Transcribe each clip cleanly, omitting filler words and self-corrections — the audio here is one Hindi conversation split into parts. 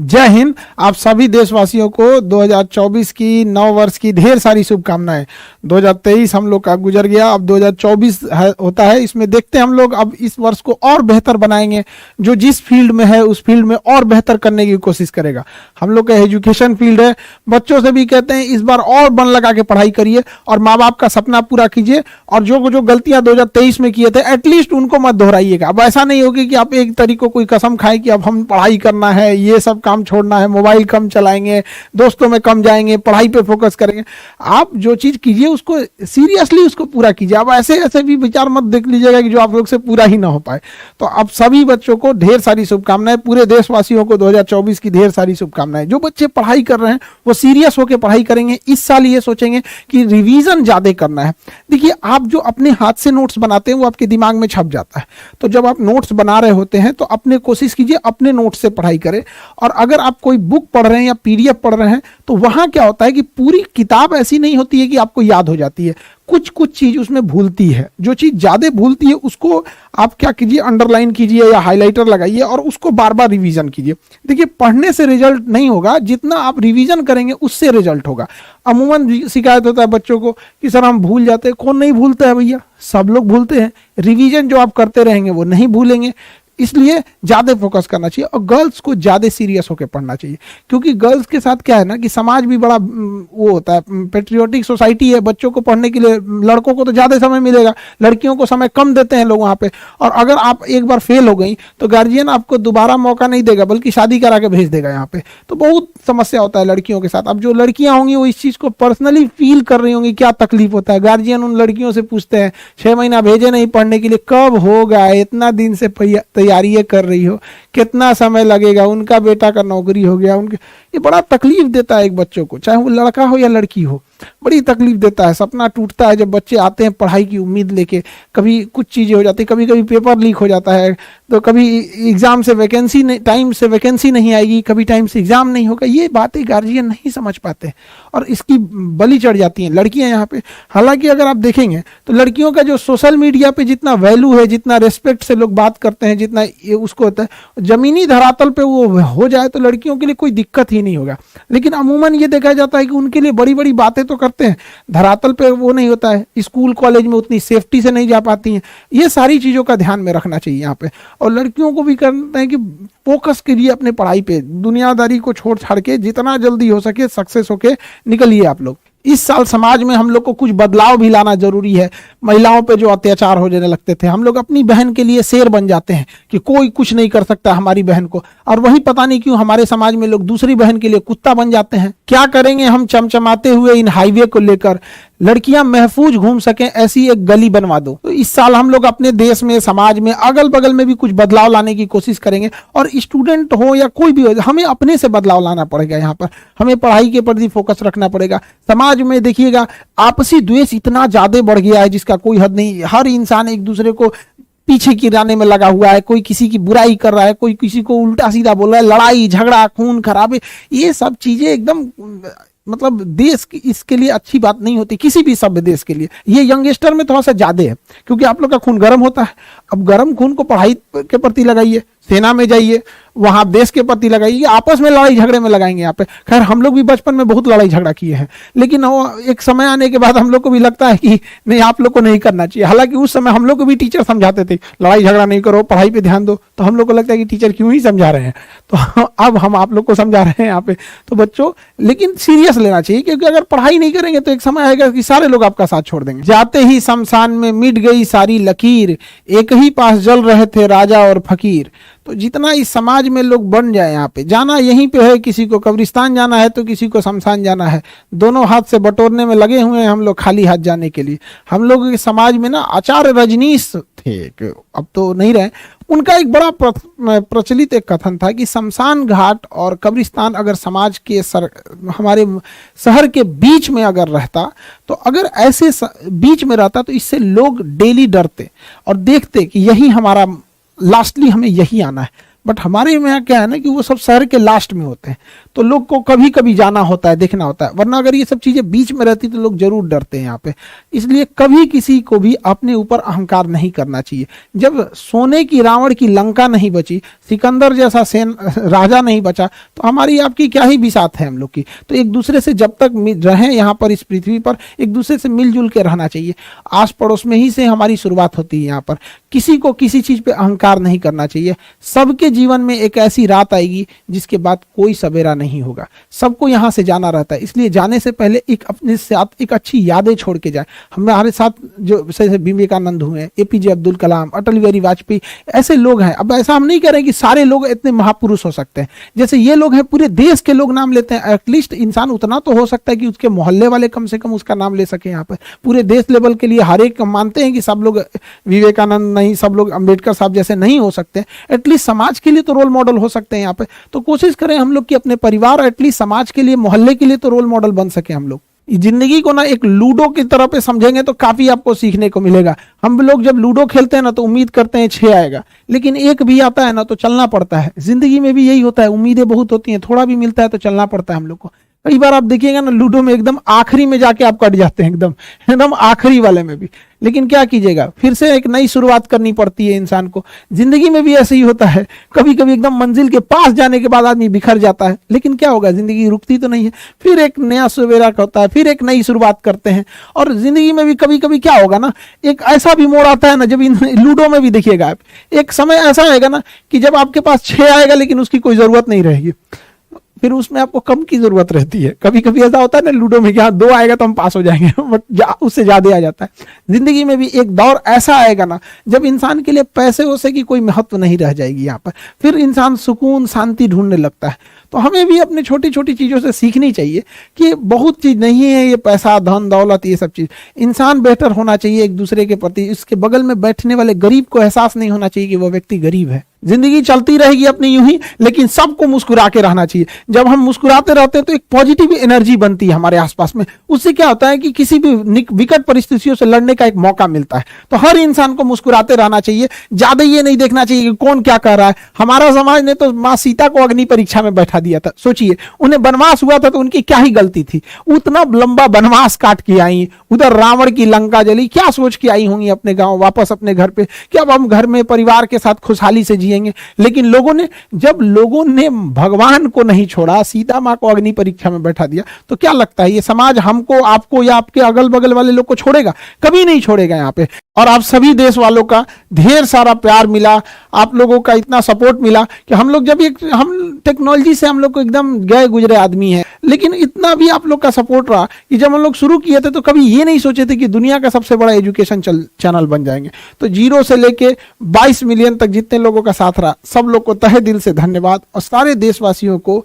जय हिंद। आप सभी देशवासियों को 2024 की नव वर्ष की ढेर सारी शुभकामनाएं। 2023 हम लोग का गुजर गया, अब 2024 होता है। इसमें देखते हैं हम लोग अब इस वर्ष को और बेहतर बनाएंगे। जो जिस फील्ड में है उस फील्ड में और बेहतर करने की कोशिश करेगा। हम लोग का एजुकेशन फील्ड है, बच्चों से भी कहते हैं इस बार और मन लगा के पढ़ाई करिए और माँ बाप का सपना पूरा कीजिए। और जो जो गलतियां 2023 में किए थे एटलीस्ट उनको मत दोहराइएगा। अब ऐसा नहीं होगी कि आप एक तरीके कोई कसम खाए कि अब हम पढ़ाई करना है, ये सब काम छोड़ना है, मोबाइल कम चलाएंगे, दोस्तों में कम जाएंगे, पढ़ाई पे फोकस करेंगे। आप जो चीज कीजिए उसको सीरियसली उसको पूरा कीजिए। अब ऐसे ऐसे भी विचार मत देख लीजिएगा कि जो आप लोग से पूरा ही ना हो पाए। तो अब सभी बच्चों को ढेर सारी शुभकामनाएं, पूरे देशवासियों को 2024 की ढेर सारी शुभकामनाएं। जो बच्चे पढ़ाई कर रहे हैं वो सीरियस होकर पढ़ाई करेंगे। इस साल ये सोचेंगे कि रिवीजन ज्यादा करना है। देखिए, आप जो अपने हाथ से नोट्स बनाते हैं वो आपके दिमाग में छप जाता है। तो जब आप नोट्स बना रहे होते हैं तो अपने कोशिश कीजिए अपने नोट्स से पढ़ाई करें। और अगर आप कोई बुक पढ़ रहे हैं या पीडीएफ पढ़ रहे हैं तो वहां क्या होता है कि पूरी किताब ऐसी नहीं होती है कि आपको याद हो जाती है। कुछ कुछ चीज उसमें भूलती है। जो चीज ज्यादा भूलती है उसको आप क्या कीजिए, अंडरलाइन कीजिए या हाइलाइटर लगाइए और उसको बार बार रिवीजन कीजिए। देखिए, पढ़ने से रिजल्ट नहीं होगा, जितना आप रिवीजन करेंगे उससे रिजल्ट होगा। अमूमन शिकायत होता है बच्चों को कि सर हम भूल जाते हैं। कौन नहीं भूलता है भैया, सब लोग भूलते हैं। रिवीजन जो आप करते रहेंगे वो नहीं भूलेंगे। इसलिए ज्यादा फोकस करना चाहिए और गर्ल्स को ज्यादा सीरियस होकर पढ़ना चाहिए। क्योंकि गर्ल्स के साथ क्या है ना कि समाज भी बड़ा वो होता है, पेट्रियोटिक सोसाइटी है। बच्चों को पढ़ने के लिए लड़कों को तो ज्यादा समय मिलेगा, लड़कियों को समय कम देते हैं लोग वहां पे। और अगर आप एक बार फेल हो गई तो गार्जियन आपको दोबारा मौका नहीं देगा बल्कि शादी करा के भेज देगा यहाँ पे। तो बहुत समस्या होता है लड़कियों के साथ। अब जो लड़कियां होंगी वो इस चीज को पर्सनली फील कर रही होंगी क्या तकलीफ होता है। गार्जियन उन लड़कियों से पूछते हैं 6 महीना भेजे नहीं पढ़ने के लिए, कब होगा, इतना दिन से तैयारी कर रही हो, कितना समय लगेगा, उनका बेटा का नौकरी हो गया। उनके ये बड़ा तकलीफ देता है एक बच्चों को, चाहे वो लड़का हो या लड़की हो, बड़ी तकलीफ देता है। सपना टूटता है जब बच्चे आते हैं पढ़ाई की उम्मीद लेके। कभी कुछ चीजें हो जाती है, कभी कभी पेपर लीक हो जाता है, तो कभी एग्जाम से वैकेंसी टाइम से वैकेंसी नहीं आएगी, कभी टाइम से एग्जाम नहीं होगा। ये बातें गार्जियन नहीं समझ पाते और इसकी बलि चढ़ जाती हैं लड़कियां यहाँ पे। हालांकि अगर आप देखेंगे तो लड़कियों का जो सोशल मीडिया पे जितना वैल्यू है, जितना रेस्पेक्ट से लोग बात करते हैं, जितना ये उसको होता है, जमीनी धरातल पे वो हो जाए तो लड़कियों के लिए कोई दिक्कत ही नहीं होगा। लेकिन अमूमन ये देखा जाता है कि उनके लिए बड़ी बड़ी बातें तो करते हैं, धरातल पे वो नहीं होता है। स्कूल कॉलेज में उतनी सेफ्टी से नहीं जा पाती हैं। ये सारी चीजों का ध्यान में रखना चाहिए यहाँ पे। और लड़कियों को भी करना है कि फोकस कीजिए अपने पढ़ाई पे, दुनियादारी को छोड़ छाड़ के जितना जल्दी हो सके सक्सेस होके निकलिए आप लोग। इस साल समाज में हम लोग को कुछ बदलाव भी लाना जरूरी है। महिलाओं पे जो अत्याचार हो जाने लगते थे, हम लोग अपनी बहन के लिए शेर बन जाते हैं कि कोई कुछ नहीं कर सकता हमारी बहन को। और वही पता नहीं क्यों हमारे समाज में लोग दूसरी बहन के लिए कुत्ता बन जाते हैं। क्या करेंगे हम चमचमाते हुए इन हाईवे को लेकर, लड़कियां महफूज घूम सकें ऐसी एक गली बनवा दो। तो इस साल हम लोग अपने देश में, समाज में, अगल बगल में भी कुछ बदलाव लाने की कोशिश करेंगे। और स्टूडेंट हो या कोई भी हो, हमें अपने से बदलाव लाना पड़ेगा। यहाँ पर हमें पढ़ाई के प्रति फोकस रखना पड़ेगा। समाज में देखिएगा आपसी द्वेष इतना ज्यादा बढ़ गया है जिसका कोई हद नहीं। हर इंसान एक दूसरे को पीछे गिराने में लगा हुआ है, कोई किसी की बुराई कर रहा है, कोई किसी को उल्टा सीधा बोल रहा है, लड़ाई झगड़ा खून खराबे, ये सब चीजें एकदम मतलब देश की इसके लिए अच्छी बात नहीं होती, किसी भी सभ्य देश के लिए। ये यंगस्टर में थोड़ा सा ज्यादा है क्योंकि आप लोग का खून गर्म होता है। अब गर्म खून को पढ़ाई के प्रति लगाइए, सेना में जाइए, वहां देश के प्रति लगाइए, आपस में लड़ाई झगड़े में लगाएंगे यहाँ पे। खैर हम लोग भी बचपन में बहुत लड़ाई झगड़ा किए हैं, लेकिन एक समय आने के बाद हम लोग को भी लगता है कि नहीं, आप लोग को नहीं करना चाहिए। हालांकि उस समय हम लोग को भी टीचर समझाते थे लड़ाई झगड़ा नहीं करो, पढ़ाई पे ध्यान दो। तो हम लोग को लगता है कि टीचर क्यों ही समझा रहे हैं, तो अब हम आप लोग को समझा रहे हैं यहाँ पे। तो बच्चों, लेकिन सीरियस लेना चाहिए क्योंकि अगर पढ़ाई नहीं करेंगे तो एक समय आएगा कि सारे लोग आपका साथ छोड़ देंगे। जाते ही शमशान में मिट गई सारी लकीर, एक ही पास जल रहे थे राजा और फकीर। तो जितना इस समाज में लोग बन जाए, यहाँ पे जाना यहीं पे है, किसी को कब्रिस्तान जाना है तो किसी को शमशान जाना है। दोनों हाथ से बटोरने में लगे हुए हैं हम लोग खाली हाथ जाने के लिए। हम लोग के समाज में ना आचार्य रजनीश थे, अब तो नहीं रहे। उनका एक बड़ा प्रचलित एक कथन था कि शमशान घाट और कब्रिस्तान अगर समाज के हमारे शहर के बीच में अगर रहता, तो अगर ऐसे बीच में रहता तो इससे लोग डेली डरते और देखते कि यही हमारा लास्टली हमें यही आना है। बट हमारे यहाँ क्या है ना कि वो सब शहर के लास्ट में होते हैं। तो लोग को कभी कभी जाना होता है, देखना होता है, वरना अगर ये सब चीजें बीच में रहती तो लोग जरूर डरते हैं यहाँ पे। इसलिए कभी किसी को भी अपने ऊपर अहंकार नहीं करना चाहिए। जब सोने की रावण की लंका नहीं बची, सिकंदर जैसा राजा नहीं बचा, तो हमारी आपकी क्या ही बिसात है हम लोग की। तो एक दूसरे से जब तक रहे यहाँ पर इस पृथ्वी पर, एक दूसरे से मिलजुल के रहना चाहिए। आस पड़ोस में ही से हमारी शुरुआत होती है यहाँ पर। किसी को किसी चीज पे अहंकार नहीं करना चाहिए। सबके जीवन में एक ऐसी रात आएगी जिसके बाद कोई सवेरा नहीं होगा। सबको यहाँ से जाना रहता है, इसलिए जाने से पहले एक अपने साथ एक अच्छी यादें छोड़ के जाए। हमारे साथ जो जैसे विवेकानंद हुए, एपीजे अब्दुल कलाम, अटल बिहारी वाजपेयी, ऐसे लोग हैं। अब ऐसा हम नहीं कह रहे कि सारे लोग इतने महापुरुष हो सकते हैं, जैसे ये लोग हैं पूरे देश के लोग नाम लेते हैं। एटलीस्ट इंसान उतना तो हो सकता है कि उसके मोहल्ले वाले कम से कम उसका नाम ले सके। यहाँ पर पूरे देश लेवल के लिए हर एक मानते हैं कि सब लोग विवेकानंद नहीं, सब लोग अंबेडकर साहब जैसे नहीं हो सकते, एटलीस्ट समाज के लिए तो रोल मॉडल हो सकते हैं यहाँ पे। तो कोशिश करें हम लोग कि अपने परिवार, एटलीस्ट समाज के लिए, मोहल्ले के लिए तो रोल मॉडल बन सके हम लोग। जिंदगी को ना एक लूडो की तरह पे समझेंगे तो काफी आपको सीखने को मिलेगा। हम लोग जब लूडो खेलते हैं ना तो उम्मीद करते हैं 6 आएगा, लेकिन 1 भी आता है ना तो चलना पड़ता है। जिंदगी में भी यही होता है, उम्मीदें बहुत होती हैं, थोड़ा भी मिलता है तो चलना पड़ता है हम लोग को। कई बार आप देखिएगा ना लूडो में एकदम आखिरी में जाके आप कट जाते हैं, एकदम एकदम आखिरी वाले में भी, लेकिन क्या कीजिएगा, फिर से एक नई शुरुआत करनी पड़ती है इंसान को। जिंदगी में भी ऐसे ही होता है, कभी कभी एकदम मंजिल के पास जाने के बाद आदमी बिखर जाता है, लेकिन क्या होगा, जिंदगी रुकती तो नहीं है, फिर एक नया सवेरा होता है, फिर एक नई शुरुआत करते हैं। और जिंदगी में भी कभी कभी क्या होगा ना, एक ऐसा भी मोड़ आता है ना, जब लूडो में भी देखिएगा आप, एक समय ऐसा आएगा ना कि जब आपके पास 6 आएगा लेकिन उसकी कोई जरूरत नहीं रहेगी, फिर उसमें आपको कम की जरूरत रहती है। कभी कभी ऐसा होता है ना लूडो में कि हाँ 2 आएगा तो हम पास हो जाएंगे, बट उससे ज्यादा आ जाता है। जिंदगी में भी एक दौर ऐसा आएगा ना जब इंसान के लिए पैसे वैसे की कोई महत्व नहीं रह जाएगी यहाँ पर, फिर इंसान सुकून शांति ढूंढने लगता है। तो हमें भी अपनी छोटी छोटी चीजों से सीखनी चाहिए कि बहुत चीज नहीं है ये पैसा, धन दौलत, ये सब चीज। इंसान बेहतर होना चाहिए एक दूसरे के प्रति। इसके बगल में बैठने वाले गरीब को एहसास नहीं होना चाहिए कि वो व्यक्ति गरीब है। जिंदगी चलती रहेगी अपनी यूं ही, लेकिन सबको मुस्कुरा के रहना चाहिए। जब हम मुस्कुराते रहते हैं तो एक पॉजिटिव एनर्जी बनती है हमारे आसपास में। उससे क्या होता है कि किसी भी विकट परिस्थितियों से लड़ने का एक मौका मिलता है। तो हर इंसान को मुस्कुराते रहना चाहिए। ज्यादा ये नहीं देखना चाहिए कि कौन क्या कर रहा है। हमारा समाज ने तो माँ सीता को अग्नि परीक्षा में बैठा दिया था। सोचिए, उन्हें वनवास हुआ था तो उनकी क्या ही गलती थी, उतना लंबा वनवास काट के आई, उधर रावण की लंका जली, क्या सोच के आई होंगी अपने गांव वापस अपने घर पे कि अब हम घर में परिवार के साथ खुशहाली से जिएंगे। लेकिन जब लोगों ने भगवान को नहीं छोड़ा, सीता माँ को अग्नि परीक्षा में बैठा दिया, तो क्या लगता है ये समाज हमको, आपको या आपके अगल बगल वाले लोग को छोड़ेगा? कभी नहीं छोड़ेगा यहाँ पे। और आप सभी देश वालों का ढेर सारा प्यार मिला, आप लोगों का इतना सपोर्ट मिला कि हम लोग जब हम टेक्नोलॉजी से हम लोग को एकदम गए गुजरे आदमी हैं, लेकिन इतना भी आप लोग का सपोर्ट रहा कि जब हम लोग शुरू किए थे तो कभी ये नहीं सोचे थे कि दुनिया का सबसे बड़ा एजुकेशन चैनल बन जाएंगे। तो 0 से लेके 22 मिलियन तक जितने लोगों का साथ रहा, सब लोग को तहे दिल से धन्यवाद। और सारे देशवासियों को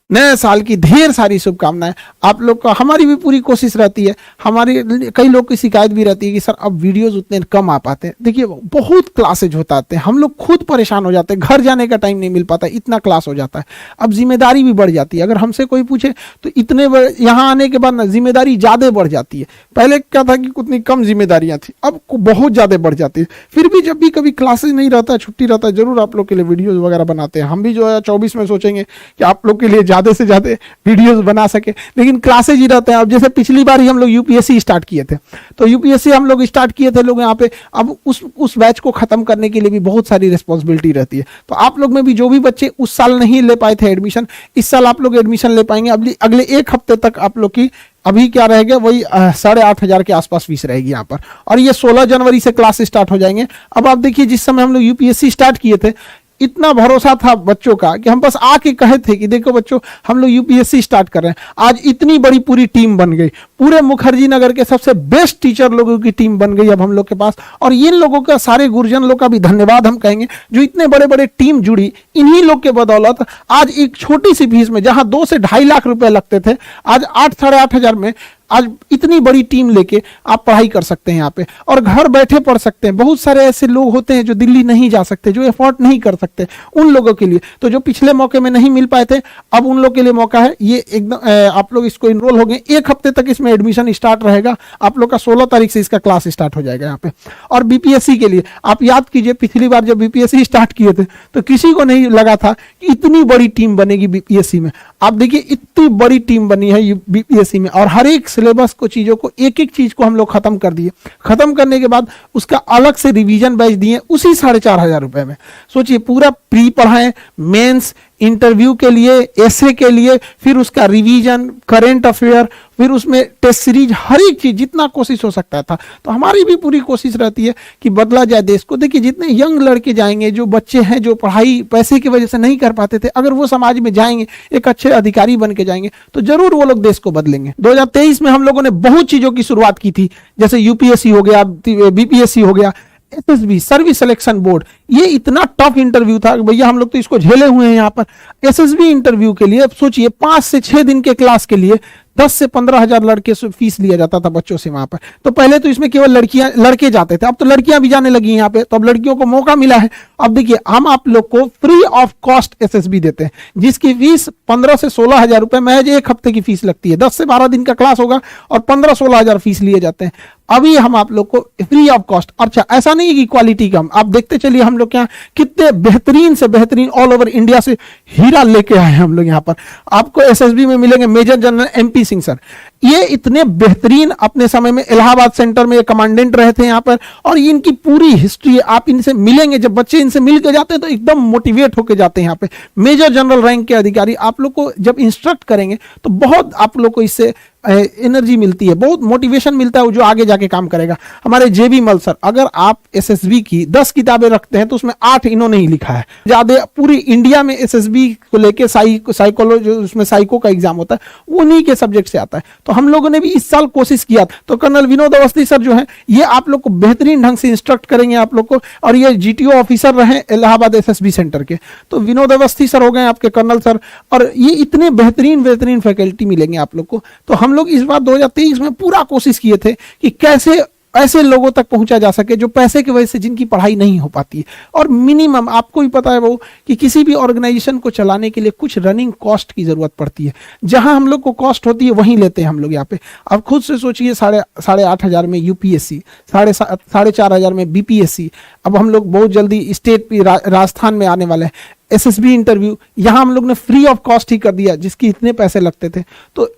नए साल की ढेर सारी शुभकामनाएं। आप लोग का, हमारी भी पूरी कोशिश रहती है। हमारी कई लोग की शिकायत भी रहती है कि सर अब वीडियोस उतने कम आ पाते हैं। देखिए, बहुत क्लासेज होता है, हम लोग खुद परेशान हो जाते हैं, घर जाने का टाइम नहीं मिल पाता, इतना क्लास हो जाता है। अब जिम्मेदारी भी बढ़ जाती है। अगर हमसे कोई पूछे तो इतने यहाँ आने के बाद ना जिम्मेदारी ज्यादा बढ़ जाती है। पहले क्या था कि उतनी कम जिम्मेदारियां थी, अब बहुत ज्यादा बढ़ जाती है। फिर भी जब भी कभी क्लासेज नहीं रहता है, छुट्टी रहता है, जरूर आप लोग के लिए वीडियोज वगैरह बनाते हैं। हम भी जो है 24 में सोचेंगे कि आप लोग के लिए ज्यादा से ज्यादा वीडियोस बना सके, लेकिन क्लासेज ही रहते हैं। अब जैसे पिछली बार ही हम लोग यूपीएससी स्टार्ट किए थे, तो यूपीएससी हम लोग स्टार्ट किए थे लोग यहाँ पे। अब उस बैच को खत्म करने के लिए भी बहुत सारी रिस्पॉन्सिबिलिटी रहती है। तो आप लोग में भी जो भी बच्चे उस साल नहीं ले पाए थे एडमिशन, इस साल आप लोग एडमिशन ले पाएंगे। अगले 1 हफ्ते तक आप लोग की अभी क्या रहेगा, वही 8,500 के आसपास फीस रहेगी यहाँ पर। और ये 16 जनवरी से क्लास स्टार्ट हो जाएंगे। अब आप देखिए, जिस समय हम लोग यूपीएससी स्टार्ट किए थे, इतना भरोसा था बच्चों का कि हम बस आके कहे थे कि देखो बच्चों, हम लोग यूपीएससी स्टार्ट कर रहे हैं। आज इतनी बड़ी पूरी टीम बन गई, पूरे मुखर्जी नगर के सबसे बेस्ट टीचर लोगों की टीम बन गई अब हम लोग के पास। और इन लोगों का, सारे गुरुजन लोग का भी धन्यवाद हम कहेंगे, जो इतने बड़े बड़े टीम जुड़ी। इन्हीं लोग के बदौलत आज एक छोटी सी फीस में, जहां 2 से 2.5 लाख रुपए लगते थे, आज 8 साढ़े 8 हजार में आज इतनी बड़ी टीम लेके आप पढ़ाई कर सकते हैं यहाँ पे और घर बैठे पढ़ सकते हैं। बहुत सारे ऐसे लोग होते हैं जो दिल्ली नहीं जा सकते, जो एफोर्ड नहीं कर सकते, उन लोगों के लिए तो जो पिछले मौके में नहीं मिल पाए थे, अब उन लोगों के लिए मौका है। ये एकदम आप लोग इसको इनरोल हो गए, 1 हफ्ते तक इसमें एडमिशन स्टार्ट रहेगा। आप लोग का 16 तारीख से इसका क्लास स्टार्ट हो जाएगा यहाँ पे। और बीपीएससी के लिए आप याद कीजिए, पिछली बार जब बीपीएससी स्टार्ट किए थे तो किसी को नहीं लगा था कि इतनी बड़ी टीम बनेगी बीपीएससी में। आप देखिए इतनी बड़ी टीम बनी है बीपीएससी में, और हर एक सिलेबस को, चीजों को, एक एक चीज को हम लोग खत्म कर दिए। खत्म करने के बाद उसका अलग से रिवीजन बैच दिए उसी 4,500 रुपए में। सोचिए, पूरा प्री पढ़ाएं, मेंस, इंटरव्यू के लिए, एसे के लिए, फिर उसका रिवीजन, करंट अफेयर, फिर उसमें टेस्ट सीरीज, हर एक चीज जितना कोशिश हो सकता था। तो हमारी भी पूरी कोशिश रहती है कि बदला जाए देश को। देखिए जितने यंग लड़के जाएंगे, जो बच्चे हैं जो पढ़ाई पैसे की वजह से नहीं कर पाते थे, अगर वो समाज में जाएंगे, एक अच्छे अधिकारी बन के जाएंगे, तो जरूर वो लोग देश को बदलेंगे। 2023 में हम लोगों ने बहुत चीजों की शुरुआत की थी, जैसे यूपीएससी हो गया, बीपीएससी हो गया, एसएसबी सर्विस सिलेक्शन बोर्ड। ये इतना टफ इंटरव्यू था भैया, हम लोग तो इसको झेले हुए हैं यहाँ पर। एसएसबी इंटरव्यू के लिए सोचिए 5 से 6 दिन के क्लास के लिए 10 से 15 हजार लड़के से फीस लिया जाता था बच्चों से वहां पर। तो पहले तो इसमें केवल लड़के जाते थे, अब तो लड़कियां भी जाने लगी हैं यहाँ पे, तो अब लड़कियों को मौका मिला है। अब देखिए हम आप लोग को फ्री ऑफ कॉस्ट एसएसबी देते हैं, जिसकी फीस 15 से 16 हजार रुपए महज 1 हफ्ते की फीस लगती है। 10 से 12 दिन का क्लास होगा और 15-16 हजार फीस लिए जाते हैं। अभी हम आप लोग को फ्री ऑफ कॉस्ट। अच्छा, ऐसा नहीं है कि क्वालिटी कम, आप देखते चलिए हम लोग यहाँ कितने बेहतरीन से बेहतरीन ऑल ओवर इंडिया से हीरा लेके आए हैं हम लोग यहाँ पर। आपको एसएसबी में मिलेंगे major general MP Singh sir. ये इतने बेहतरीन, अपने समय में इलाहाबाद सेंटर में ये कमांडेंट रहे थे यहाँ पर, और इनकी पूरी हिस्ट्री आप इनसे मिलेंगे। जब बच्चे इनसे मिल के जाते हैं तो एकदम मोटिवेट होकर जाते हैं यहाँ पे। मेजर जनरल रैंक के अधिकारी आप लोग को जब इंस्ट्रक्ट करेंगे तो बहुत आप लोग को इससे एनर्जी मिलती है, बहुत मोटिवेशन मिलता है, जो आगे जाके काम करेगा। हमारे जेबी मल सर, अगर आप एसएसबी की 10 किताबें रखते हैं तो उसमें 8 इन्होंने ही लिखा है। ज्यादा पूरी इंडिया में एसएसबी को लेके साइकोलॉजी, उसमें साइको का एग्जाम होता है, उन्हीं के सब्जेक्ट से आता है। तो हम लोगों ने भी इस साल कोशिश किया। तो कर्नल विनोद अवस्थी सर जो है, ये आप लोग को बेहतरीन ढंग से इंस्ट्रक्ट करेंगे आप लोग को, और ये जीटीओ ऑफिसर रहे इलाहाबाद एसएसबी सेंटर के। तो विनोद अवस्थी सर हो गए आपके कर्नल सर, और ये इतने बेहतरीन फैकल्टी मिलेंगे आप लोग को। तो हम लोग इस बार 2023 में पूरा कोशिश किए थे कि कैसे ऐसे लोगों तक पहुंचा जा सके जो पैसे की वजह से जिनकी पढ़ाई नहीं हो पाती है। और मिनिमम आपको ही पता है वो कि किसी भी ऑर्गेनाइजेशन को चलाने के लिए कुछ रनिंग कॉस्ट की जरूरत पड़ती है। जहां हम लोग को कॉस्ट होती है वहीं लेते हैं हम लोग यहाँ पे। आप खुद से सोचिए, 8,500 में यूपीएससी, 4,500 में बीपीएससी, अब हम लोग बहुत जल्दी स्टेट राजस्थान में आने वाले हैं, एसएसबी इंटरव्यू, यहां हम लोग ने फ्री ऑफ कॉस्ट ही कर दिया, जिसकी इतने पैसे लगते थे। तो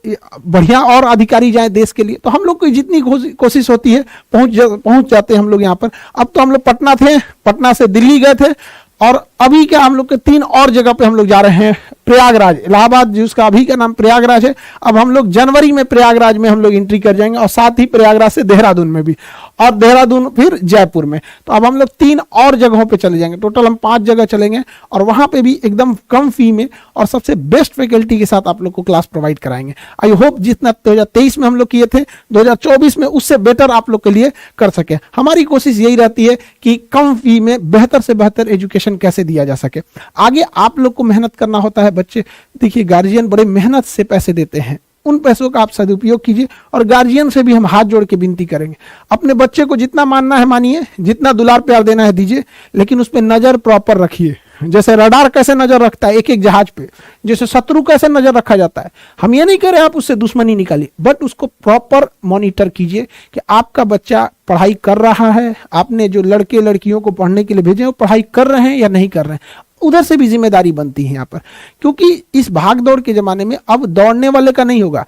बढ़िया और अधिकारी जाए देश के लिए, तो हम लोग को जितनी कोशिश होती है पहुंच जाते हैं हम लोग यहाँ पर। अब तो हम लोग पटना थे, पटना से दिल्ली गए थे, और अभी क्या हम लोग के 3 और जगह पे हम लोग जा रहे हैं। प्रयागराज, इलाहाबाद जिसका अभी का नाम प्रयागराज है, अब हम लोग जनवरी में प्रयागराज में हम लोग एंट्री कर जाएंगे, और साथ ही प्रयागराज से देहरादून में भी, और देहरादून फिर जयपुर में। तो अब हम लोग 3 और जगहों पे चले जाएंगे। टोटल हम 5 जगह चलेंगे, और वहां पे भी एकदम कम फी में और सबसे बेस्ट फैकल्टी के साथ आप लोग को क्लास प्रोवाइड कराएंगे। आई होप जितना 2023 में हम लोग किए थे, 2024 में उससे बेटर आप लोग के लिए कर सके। हमारी कोशिश यही रहती है कि कम फी में बेहतर से बेहतर एजुकेशन कैसे दिया जा सके। आगे आप लोग को मेहनत करना होता है। बच्चे देखिए, गार्जियन बड़े मेहनत से पैसे देते हैं, उन पैसों का आप सदुपयोग कीजिए। और गार्जियन से भी हम हाथ जोड़ के विनती करेंगे, अपने बच्चे को जितना मानना है मानिए, जितना दुलार प्यार देना है दीजिए, लेकिन उस पर नजर प्रॉपर रखिए। जैसे रडार कैसे नजर रखता है एक एक जहाज पे, जैसे शत्रु कैसे नजर रखा जाता है, हम ये नहीं कह रहे आप उससे दुश्मनी निकालिए, बट उसको प्रॉपर मॉनिटर कीजिए कि आपका बच्चा पढ़ाई कर रहा है, आपने जो लड़के लड़कियों को पढ़ने के लिए भेजे वो पढ़ाई कर रहे हैं या नहीं कर रहे हैं। उधर से भी जिम्मेदारी बनती है यहाँ पर, क्योंकि इस भाग दौड़ के जमाने में अब दौड़ने वाले का नहीं होगा,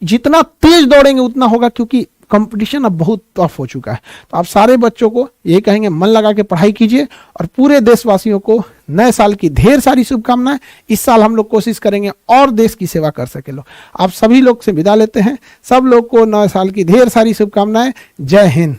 जितना तेज दौड़ेंगे उतना होगा, क्योंकि कंपटीशन अब बहुत टफ हो चुका है। तो आप सारे बच्चों को ये कहेंगे, मन लगा के पढ़ाई कीजिए, और पूरे देशवासियों को नए साल की ढेर सारी शुभकामनाएं। इस साल हम लोग कोशिश करेंगे और देश की सेवा कर सके। लो आप सभी लोग से विदा लेते हैं, सब लोग को नए साल की ढेर सारी शुभकामनाएं। जय हिंद।